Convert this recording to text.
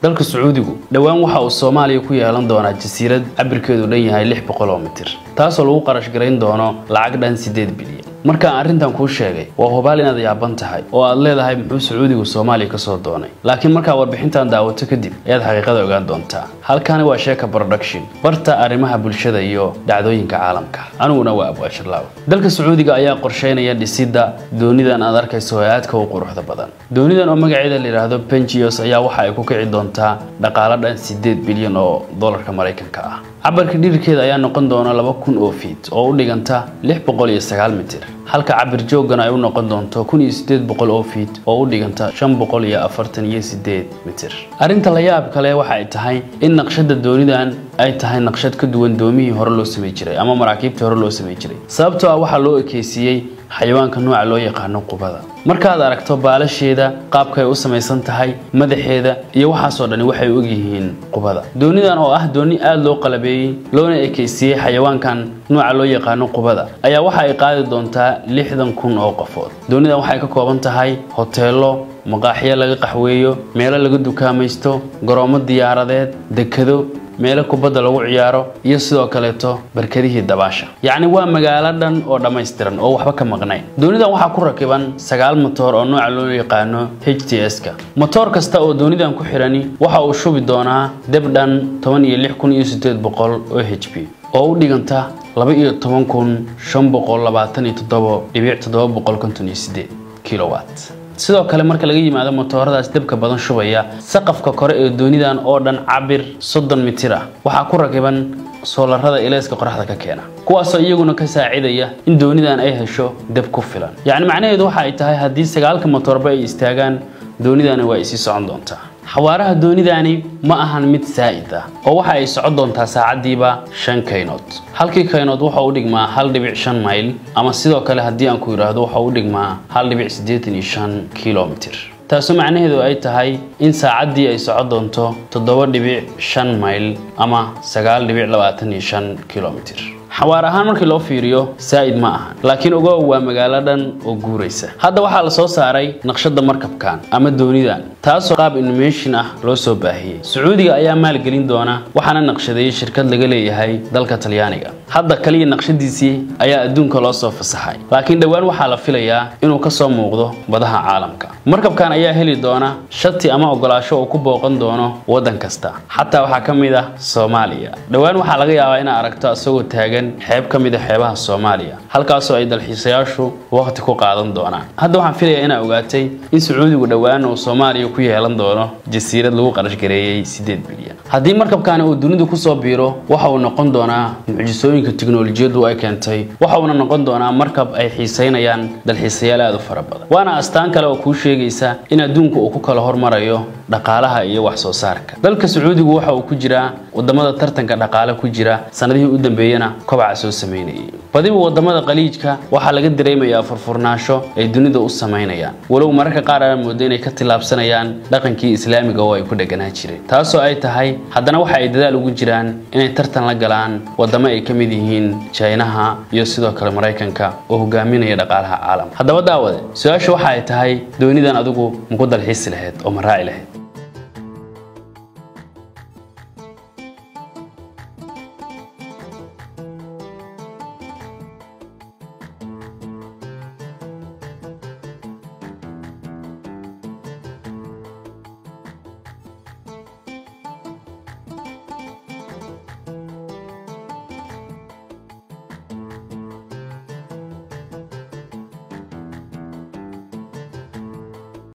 dalka Sacuudigu dhawaan waxa uu Soomaaliya ku yeelan doonaa jasiirad cabirkeedu dhan yahay 600 mitir taasoo lagu qarash gareyn doono lacag dhan 8 bilyan marka arrintan ku sheegay waa hubaal inaad yaaban tahay oo aad leedahay muxuu Sacuudigu Soomaaliya ka soo doonay laakiin marka warbixintan daawato kadib ayaad xaqiiqada ogaan doontaa halkan waa sheeka production barta arrimaha bulshada iyo dhacdooyinka caalamka aniguna waa Abu Ashrlaaw dalka Sacuudiga ayaa qorsheynaya dhisidda doonidan aad arkayso aadka u quruxda badan doonidan oo magaceeda la yiraahdo Penjios ayaa waxa ay ku kici doontaa dhaqaale dhan 8 bilyan oo dollarka Mareykanka ah cabirka dhirkeeda ayaa noqon doona 2000 oo feet oo u dhiganta 609 mitir halka cabir jooggan ay u noqon doonto 1800 oo feet oo u dhiganta 548 mitir arinta la yaab kale waxa ay tahay in naqshada doonidan ay tahay naqshad ka duwan doomihii hore loo sameeyay jiray ama maraakiibtii hore loo sameeyay jiray sababtoo ah waxa loo ekeysiyay xayawaanka nooca loo yaqaan qubada markaad aragto baalasheeda qaabka ay u samaysan tahay madaxeeda iyo waxa soo dhani waxay u yihiin qubada doonidan oo ah dooni aad loo qalabeeyay loona ekeysiyay xayawaankan nooca loo yaqaan qubada ayaa waxa ay qaadi doontaa 60,000 oo qofood doonidan waxay ka kooban tahay hoteelo maqaaxiyo laga qaxweeyo meelo laga dukaamaysto garoomo diyaaradeed dekado meelo kubadda lagu ciyaaro iyo sidoo kale barkadihii dabaasha yacni waa magaalo dhan oo dhameystiran oo waxba ka maqnay doonidan waxa ku rakiban 9 motor oo nooca loo yaqaan HTS-ka motor kasta oo doonidan ku xirani waxa uu shubi doonaa dab dhan 16800 oo HP oo u dhiganta 12527.758 kilowatt sidoo kale marka laga yimaado motoradaas dabka badan shubaya saqafka kore ee doonidan oo dhan cabir 30 mitir ah waxa ku rakiban soolarada ilayska qoraxda ka keena kuwaas oo iyaguna ka saacidaya in doonidan ay hesho dab ku filan yacni macnaheedu waxa ay tahay haddii 9 motorba ay istaagaan doonidan way isi socon doontaa xawaaraha doonidani ma ahan mid saa'id ah oo waxa ay socon doontaa saacadiiba 5 kaynood halkii kaynood waxa uu dhigmaa 1.5 mayl ama sidoo kale haddii aan ku yiraahdo waxa uu dhigmaa 1.85 kilomitir taasoo macnaheedu ay tahay in saacadii ay socon doonto 7.5 mayl ama 9.25 kilomitir xawaar ahaan markii loo fiiriyo saa'id ma aha laakiin ogow waa magaalo dhan oo guuraysa hadda waxa la soo saaray naqshada markabkan ama doonidan taasoo qaab animation ah loo soo baahiyay Sacuudiga ayaa maal gelin doona waxaana naqshadeeyay shirkad laga leeyahay dalka Talyaaniga hadda kaliya naqshadiisii ayaa adduunka loo soo fasaxay laakiin dhawaan waxa la filayaa inuu ka soo muuqdo badaha caalamka markabkan ayaa heli doona shati ama ogolaasho oo ku booqan doono wadan kasta xataa waxa kamid ah Soomaaliya dhawaan waxa laga yaabaa in aragto asagoo taagan xeeb kamid ah xeebaha Soomaaliya halkaas oo ay dalxiisayaashu waqti ku qaadan doonaan hadda waxaan filayaa in ogaatay in Sacuudigu dhawaan oo Soomaaliya ku yeelan doono jasiirad lagu qarash gareeyay 8 bilyan haddii markabkan uu dunida ku soo biiro waxa uu noqon doonaa mucjisooyinka tiknoolajiyadu ay keentay waxa uu noqon doonaa markab ay xiiseynayaan dalxiisayaal aad u fara badan waana astaan kale oo ku sheegaysa in adduunku uu ku kala hormarayo dhaqaalaha iyo wax soo saarka dalka Sacuudigu waxa uu ku jiraa wadamada tartanka dhaqaale ku jira sanadihii u dambeeyana kobaca soo sameeyay badiba wadamada qaliijka waxa laga dareemayaa furfurnaansho ay dunida u sameeyaan walow mararka qaar ay moodeen inay ka tilaabsanayaan dhaqankii islaamiga oo ay ku dhaganaa jireen taasoo ay tahay haddana waxa ay dadaal ugu jiraan inay tartan la galaan wadamo ay kamid yihiin China iyo sidoo kale Mareykanka oo hogaaminaya dhaqaalaha caalamka haddaba daawade su'aashu waxa ay tahay doonidan adigu muku dalxiis lahayd oo maraaci lahayd